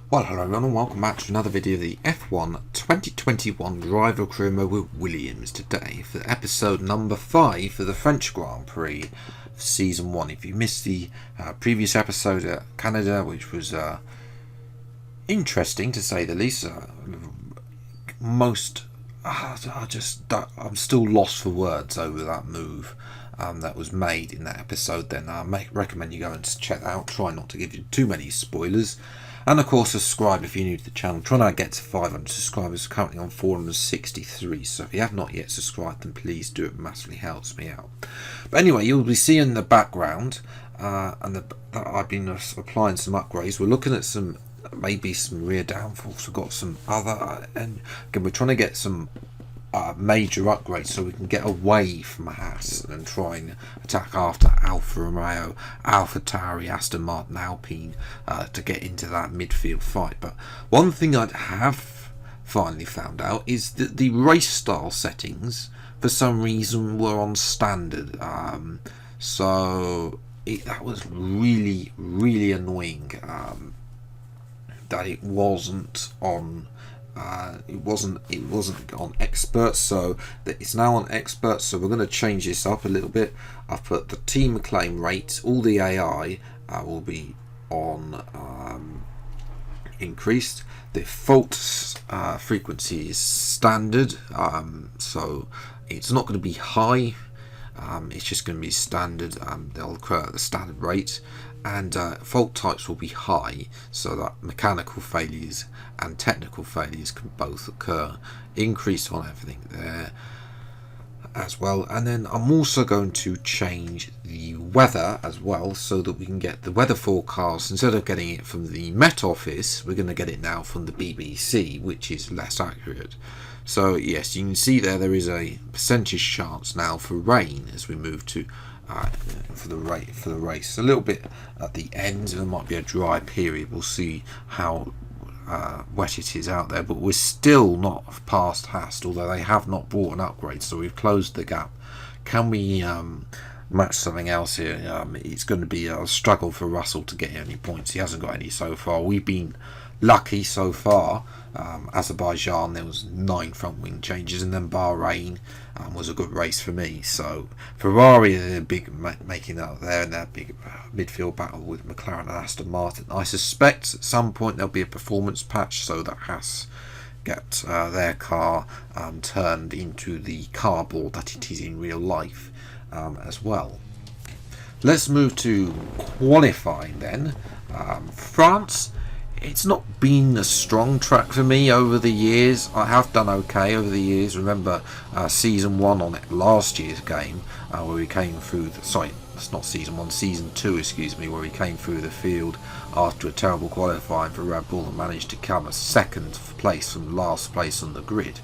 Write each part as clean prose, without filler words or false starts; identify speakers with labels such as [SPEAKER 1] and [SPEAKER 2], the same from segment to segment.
[SPEAKER 1] Well, hello everyone and welcome back to another video of the F1 2021 driver career mode with Williams today for episode number 5 for the French Grand Prix of season 1. If you missed the previous episode at Canada, which was interesting to say the least, I'm still lost for words over that move that was made in that episode. Then I recommend you go and check that out. Try not to give you too many spoilers. And of course, subscribe if you're new to the channel. Trying to get to 500 subscribers, currently on 463. So if you have not yet subscribed, then please do. It massively helps me out. But anyway, you'll be seeing the background, that I've been applying some upgrades. We're looking at maybe some rear downforce. We've got some other, and again, we're trying to get some major upgrades so we can get away from Haas and try and attack after Alfa Romeo, Alfa Tauri, Aston Martin, Alpine to get into that midfield fight. But one thing I have finally found out is that the race style settings for some reason were on standard, that was really annoying, that it wasn't on it wasn't on expert, so that it's now on expert. So we're going to change this up a little bit. I've put the team claim rate, all the AI will be on increased. The fault frequency is standard, so it's not going to be high, it's just going to be standard. They'll occur at the standard rate, and fault types will be high, so that mechanical failures and technical failures can both occur. Increase on everything there as well. And then I'm also going to change the weather as well, so that we can get the weather forecast. Instead of getting it from the Met Office, we're going to get it now from the BBC, which is less accurate. So yes, you can see there is a percentage chance now for rain as we move to for the race. A little bit at the end, there might be a dry period. We'll see how wet it is out there, but we're still not past Haas, although they have not brought an upgrade, so we've closed the gap. Can we match something else here? It's going to be a struggle for Russell to get any points. He hasn't got any so far. We've been lucky so far. Azerbaijan, there was 9 front wing changes, and then Bahrain was a good race for me. So Ferrari are big making out there in their big midfield battle with McLaren and Aston Martin. I suspect at some point there'll be a performance patch so that Haas get their car turned into the cardboard that it is in real life as well. Let's move to qualifying then. France, it's not been a strong track for me over the years. I have done okay over the years. Remember season 1 on it, last year's game, where we came through that's not season 1, season 2, excuse me, where we came through the field after a terrible qualifying for Red Bull and managed to come a second place from last place on the grid.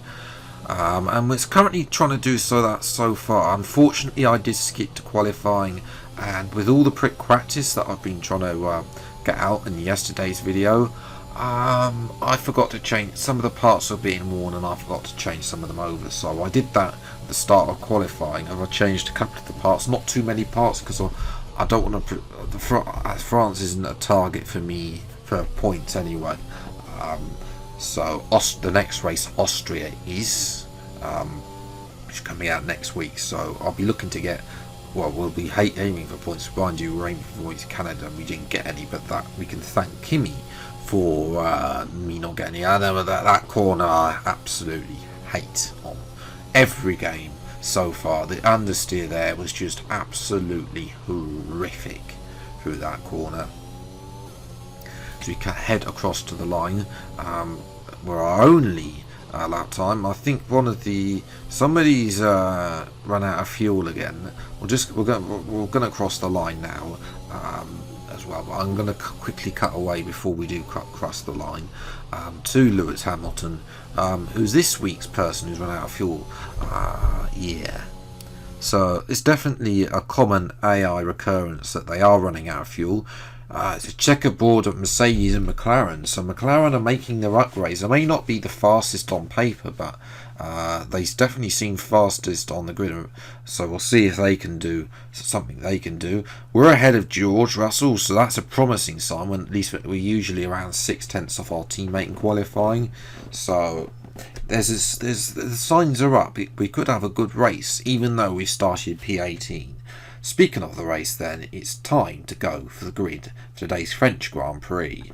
[SPEAKER 1] And it's currently trying to do so far. Unfortunately, I did skip to qualifying, and with all the practice that I've been trying to get out in yesterday's video, I forgot to change some of the parts are being worn, and I forgot to change some of them over. So I did that at the start of qualifying, and I changed a couple of the parts, not too many parts, because I don't want to. France isn't a target for me for points anyway. So the next race, Austria, is which is coming out next week. So I'll be looking to get. Well, we'll be aiming for points. Mind you, we're aiming for points in Canada, and we didn't get any, but that we can thank Kimi for me not getting any. I know that corner I absolutely hate on every game so far. The understeer there was just absolutely horrific through that corner. So we can head across to the line. We're our only lap time. I think somebody's run out of fuel again. We're going to cross the line now as well. But I'm going to quickly cut away before we do cross the line to Lewis Hamilton, who's this week's person who's run out of fuel. Yeah. So it's definitely a common AI recurrence that they are running out of fuel. It's a checkerboard of Mercedes and McLaren. So McLaren are making their upgrades. They may not be the fastest on paper, but They definitely seem fastest on the grid, so we'll see if they can do something they can do. We're ahead of George Russell, so that's a promising sign, when at least we're usually around 6/10 off our teammate in qualifying. So the signs are up. We could have a good race, even though we started P18. Speaking of the race then, it's time to go for the grid for today's French Grand Prix.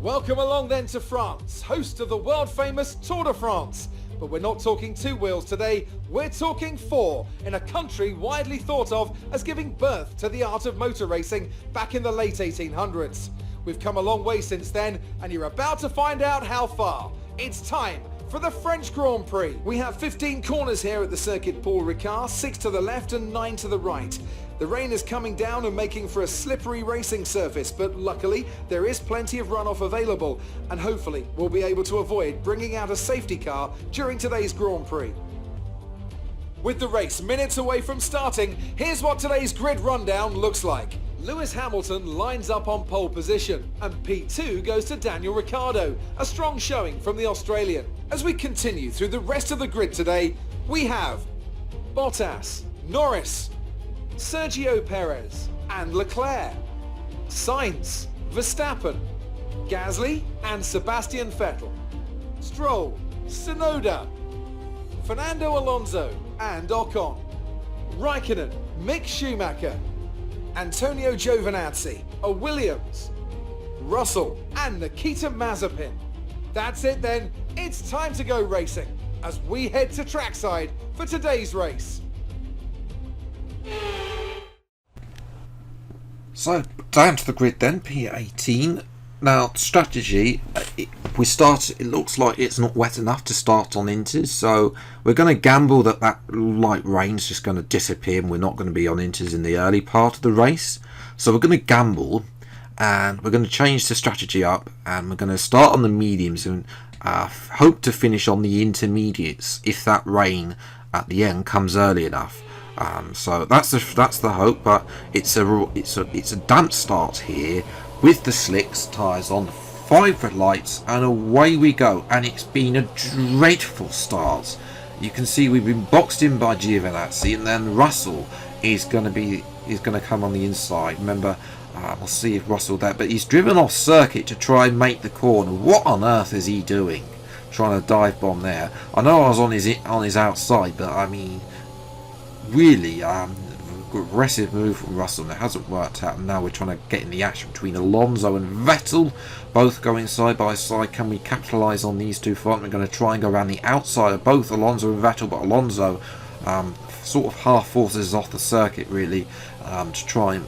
[SPEAKER 2] Welcome along then to France, host of the world famous Tour de France. But we're not talking 2 wheels today, we're talking 4, in a country widely thought of as giving birth to the art of motor racing back in the late 1800s. We've come a long way since then, and you're about to find out how far. It's time for the French Grand Prix. We have 15 corners here at the Circuit Paul Ricard, 6 to the left and 9 to the right. The rain is coming down and making for a slippery racing surface, but luckily there is plenty of runoff available, and hopefully we'll be able to avoid bringing out a safety car during today's Grand Prix. With the race minutes away from starting, here's what today's grid rundown looks like. Lewis Hamilton lines up on pole position, and P2 goes to Daniel Ricciardo, a strong showing from the Australian. As we continue through the rest of the grid today, we have Bottas, Norris, Sergio Perez and Leclerc, Sainz, Verstappen, Gasly and Sebastian Vettel, Stroll, Tsunoda, Fernando Alonso and Ocon, Raikkonen, Mick Schumacher, Antonio Giovinazzi, a Williams, Russell and Nikita Mazepin. That's it then, it's time to go racing as we head to trackside for today's race.
[SPEAKER 1] So down to the grid then, P18. Now strategy, it looks like it's not wet enough to start on Inters, so we're going to gamble that light rain's just going to disappear and we're not going to be on Inters in the early part of the race. So we're going to gamble and we're going to change the strategy up, and we're going to start on the mediums and hope to finish on the intermediates if that rain at the end comes early enough. So that's the hope, but it's a damp start here with the slicks tyres on, 5 red lights, and away we go. And it's been a dreadful start. You can see we've been boxed in by Giovinazzi, and then Russell is going to come on the inside. Remember, we'll see if Russell there, but he's driven off circuit to try and make the corner. What on earth is he doing? Trying to dive bomb there. I know I was on his outside, but I mean, really aggressive move from Russell, and it hasn't worked out. And now we're trying to get in the action between Alonso and Vettel, both going side by side. Can we capitalise on these two fights? We're going to try and go around the outside of both Alonso and Vettel, but Alonso sort of half forces off the circuit really, to try and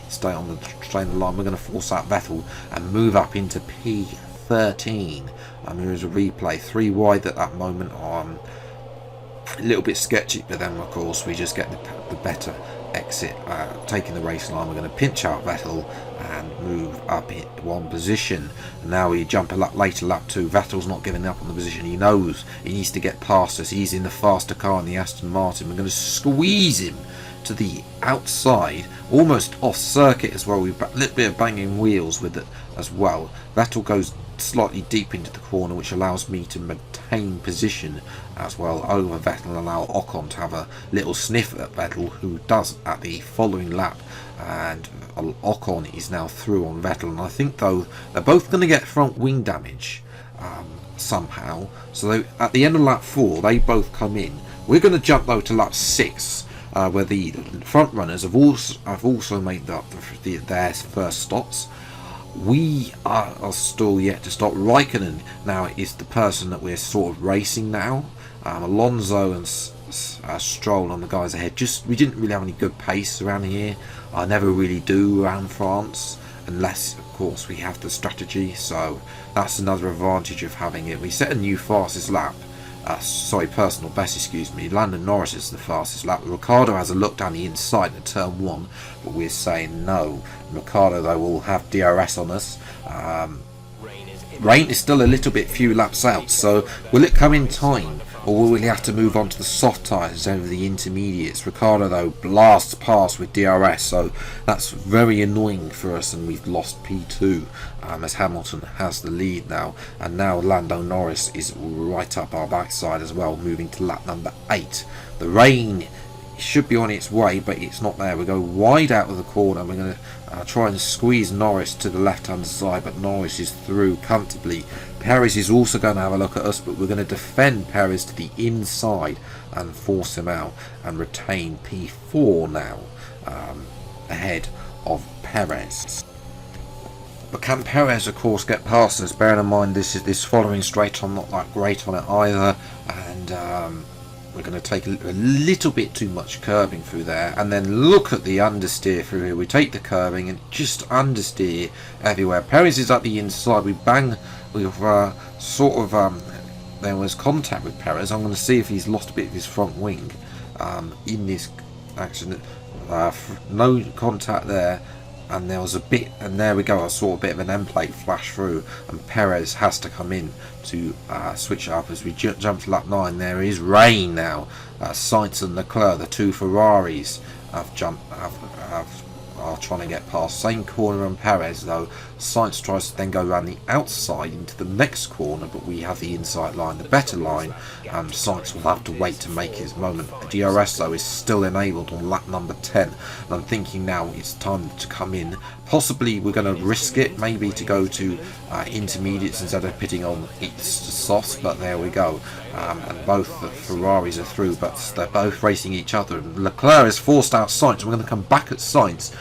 [SPEAKER 1] stay on the line. We're going to force out Vettel and move up into P13. There is a replay 3 wide at that moment. A little bit sketchy, but then of course we just get the better exit, taking the race line. We're going to pinch out Vettel and move up in 1 position. And now we jump a lap later, lap 2. Vettel's not giving up on the position. He knows he needs to get past us. He's in the faster car in the Aston Martin. We're going to squeeze him to the outside, almost off circuit as well. We've a little bit of banging wheels with it as well. Vettel goes slightly deep into the corner, which allows me to maintain position as well over Vettel and allow Ocon to have a little sniff at Vettel, who does at the following lap. And Ocon is now through on Vettel, and I think though they're both going to get front wing damage somehow. So at the end of lap 4 they both come in. We're going to jump though to lap 6, where the front runners have also made their first stops. We are still yet to stop. Raikkonen now is the person that we're sort of racing now. Alonso and Stroll on the guys ahead. We didn't really have any good pace around here. I never really do around France, unless of course we have the strategy. So that's another advantage of having it. We set a new fastest lap. Personal best, excuse me. Lando Norris is the fastest lap. Ricciardo has a look down the inside at turn 1, but we're saying no. Ricciardo though will have DRS on us. Rain is still a little bit few laps out, so will it come in time or will he have to move on to the soft tyres over the intermediates? Ricciardo though blasts past with DRS, so that's very annoying for us, and we've lost P2 as Hamilton has the lead now, and now Lando Norris is right up our backside as well, moving to lap number 8. The rain should be on its way, but it's not there. We go wide out of the corner. We're going to try and squeeze Norris to the left hand side, but Norris is through comfortably. Perez is also going to have a look at us, but we're going to defend Perez to the inside and force him out and retain P4 now, ahead of Perez. But can Perez of course get past us? Bearing in mind this following straight on not that great on it either, and we're going to take a little bit too much curbing through there, and then look at the understeer through here. We take the curbing and just understeer everywhere. Perez is at the inside. We've there was contact with Perez. I'm going to see if he's lost a bit of his front wing in this accident. No contact there, and there was a bit, and there we go. I saw a bit of an end plate flash through, and Perez has to come in to switch it up as we jump to lap 9. There is rain now. Sainz and Leclerc, the two Ferraris, are trying to get past. Same corner on Perez though. Sainz tries to then go around the outside into the next corner, but we have the inside line, the better line. Sainz will have to wait to make his moment. The DRS though is still enabled on lap number 10, and I'm thinking now it's time to come in. Possibly we're going to risk it, maybe to go to intermediates instead of pitting on softs, but there we go. And both the Ferraris are through, but they're both racing each other. And Leclerc has forced out Sainz. We're going to come back at Sainz.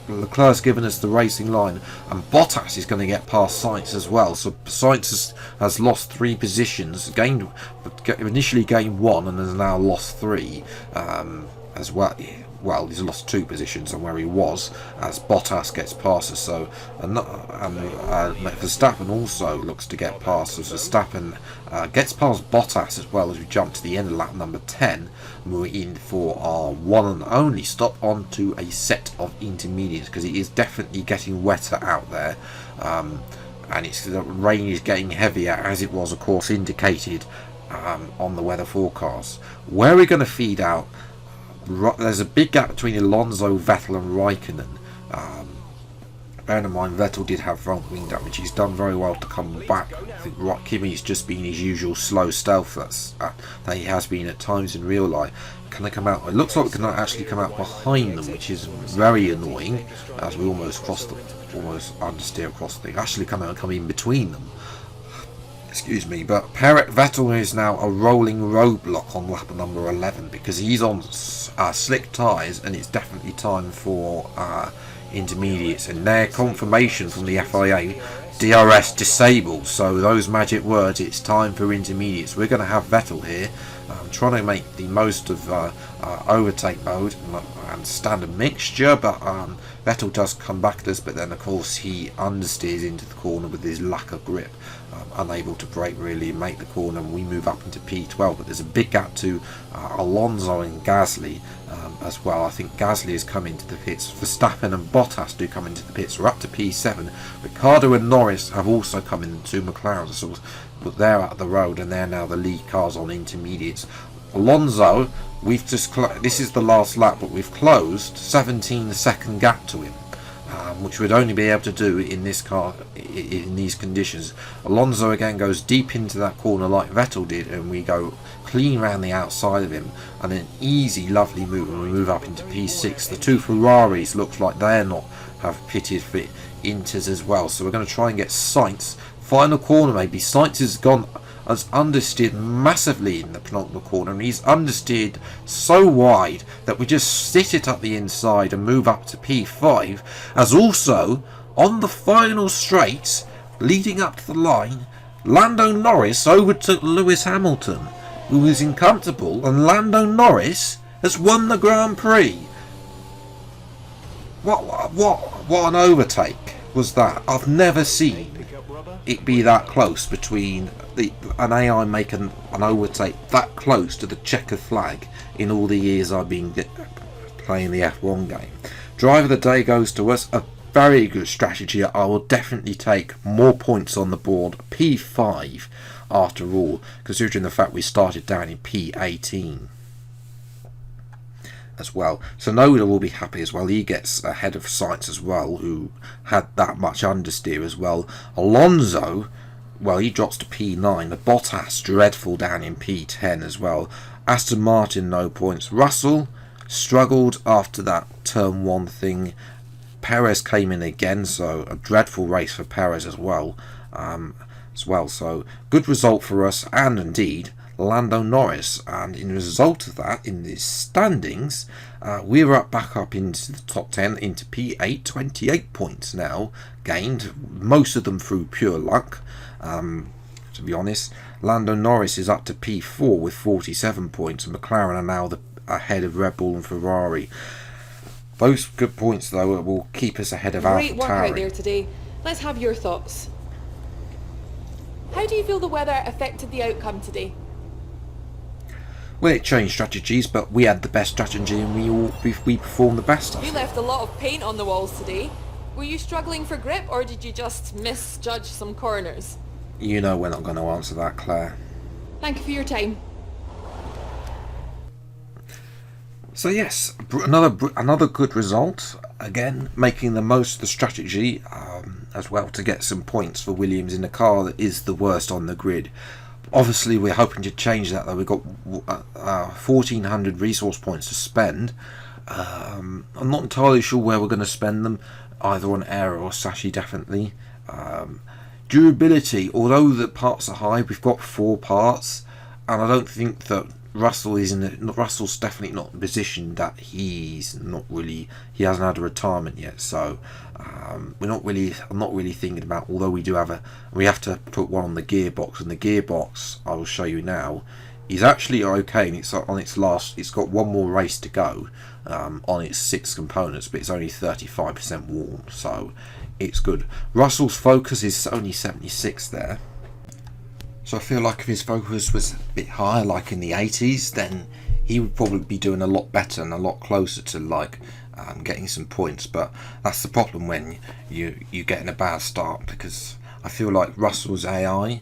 [SPEAKER 1] Leclerc's given us the racing line, and Bottas is going to get past Sainz as well. So Sainz has lost 3 positions, initially gained 1 and has now lost 3 as well. Well, he's lost 2 positions on where he was as Bottas gets past us. So, Verstappen also looks to get past us. Verstappen gets past Bottas as well as we jump to the end of lap number 10. We're in for our one and only stop onto a set of intermediates, because it is definitely getting wetter out there, and the rain is getting heavier, as it was of course indicated on the weather forecast. Where we're going to feed out, there's a big gap between Alonso, Vettel and Raikkonen. Bearing in mind Vettel did have front wing damage. He's done very well to come back. I think Kimi's just been his usual slow stealth that he has been at times in real life. Can they come out? It looks like we can actually come out behind them, which is very annoying, as we almost understeer across the thing. Actually come out and come in between them. Excuse me, but Vettel is now a rolling roadblock on lap number 11, because he's on slick tyres, and it's definitely time for intermediates. And their confirmation from the FIA, DRS disabled, so those magic words, it's time for intermediates. We're going to have Vettel here trying to make the most of overtake mode and standard mixture, but Vettel does come back at us, but then of course he understeers into the corner with his lack of grip, unable to brake really and make the corner, and we move up into P12. But there's a big gap to Alonso and Gasly as well. I think Gasly has come into the pits. Verstappen and Bottas do come into the pits. We're up to P7. Ricciardo and Norris have also come into McLaren, so but they're out the road, and they're now the lead cars on intermediates. Alonso, we've just this is the last lap, but we've closed 17-second gap to him, which we'd only be able to do in this car in these conditions. Alonso again goes deep into that corner like Vettel did, and we go clean around the outside of him, and an easy lovely move, and we move up into P6. The 2 Ferraris looks like they're not have pitted for Inters as well, so we're going to try and get Sainz. Final corner maybe. Sainz has understeered massively in the penultimate corner, and he's understeered so wide that we just sit it up the inside and move up to P5, as also on the final straight leading up to the line, Lando Norris overtook Lewis Hamilton, who was uncomfortable, and Lando Norris has won the Grand Prix. What an overtake was that. I've never seen it be that close between an AI making an overtake that close to the checkered flag in all the years I've been playing the F1 game. Driver of the day goes to us. A very good strategy. I will definitely take more points on the board. P5. after all, considering the fact we started down in P18 as well. So Noda will be happy as well. He gets ahead of Sainz as well, who had that much understeer as well. Alonso, well, he drops to P9. The Bottas, dreadful, down in P10 as well. Aston Martin, no points. Russell struggled after that turn 1 thing. Perez came in again, so a dreadful race for Perez as well. So good result for us, and indeed Lando Norris. And in result of that, in the standings, we're back up into the top 10, into P8, 28 points now gained, most of them through pure luck. To be honest, Lando Norris is up to P4 with 47 points, and McLaren are now ahead of Red Bull and Ferrari. Those good points, though, will keep us ahead of AlphaTauri.
[SPEAKER 3] Great work out there today. Let's have your thoughts. How do you feel the weather affected the outcome today?
[SPEAKER 1] Well, it changed strategies, but we had the best strategy and we performed the best.
[SPEAKER 3] You left a lot of paint on the walls today. Were you struggling for grip, or did you just misjudge some corners?
[SPEAKER 1] You know we're not going to answer that, Claire.
[SPEAKER 3] Thank you for your time.
[SPEAKER 1] So yes, another good result. Again, making the most of the strategy as well to get some points for Williams in the car that is the worst on the grid. Obviously, we're hoping to change that, though. We've got 1,400 resource points to spend. I'm not entirely sure where we're going to spend them, either on Aero or Sashi, definitely. Durability, although the parts are high, we've got 4 parts, and I don't think that Russell's definitely not in a position that he hasn't had a retirement yet, so I'm not really thinking about, although we have to put one on the gearbox, and the gearbox I will show you now is actually okay, and it's got one more race to go on its 6 components, but it's only 35% warm, so it's good. Russell's focus is only 76 there. So I feel like if his focus was a bit higher, like in the 80s, then he would probably be doing a lot better and a lot closer to getting some points. But that's the problem when you get in a bad start, because I feel like Russell's AI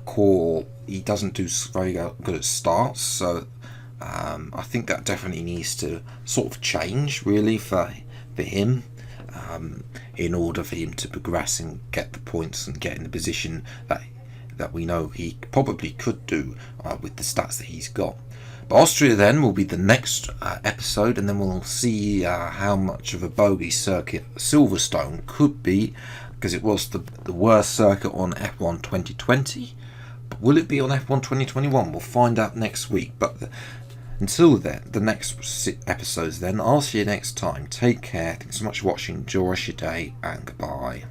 [SPEAKER 1] core, he doesn't do very good at starts. So I think that definitely needs to sort of change really for him. In order for him to progress and get the points and get in the position that we know he probably could do with the stats that he's got. But Austria then will be the next episode, and then we'll see how much of a bogey circuit Silverstone could be, because it was the worst circuit on F1 2020. But will it be on F1 2021? We'll find out next week. But until then, the next episodes then, I'll see you next time. Take care. Thanks so much for watching. Enjoy your day, and goodbye.